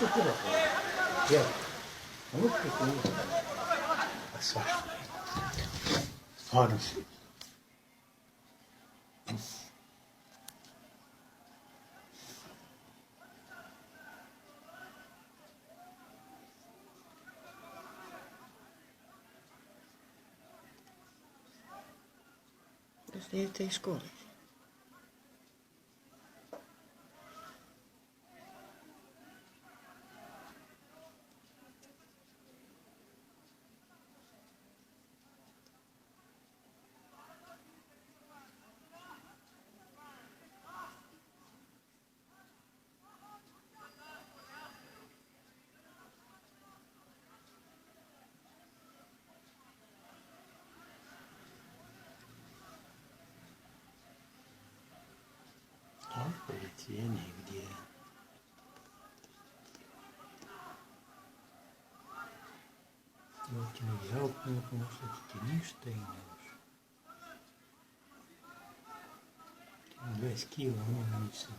좋더라고. 야, 너무 좋고. 아싸. 하는 Dus die heeft deze score. Ja, politie en die. Wat je nog helpt, nog dat je nieuw steen is. 10 kilo, niet zo.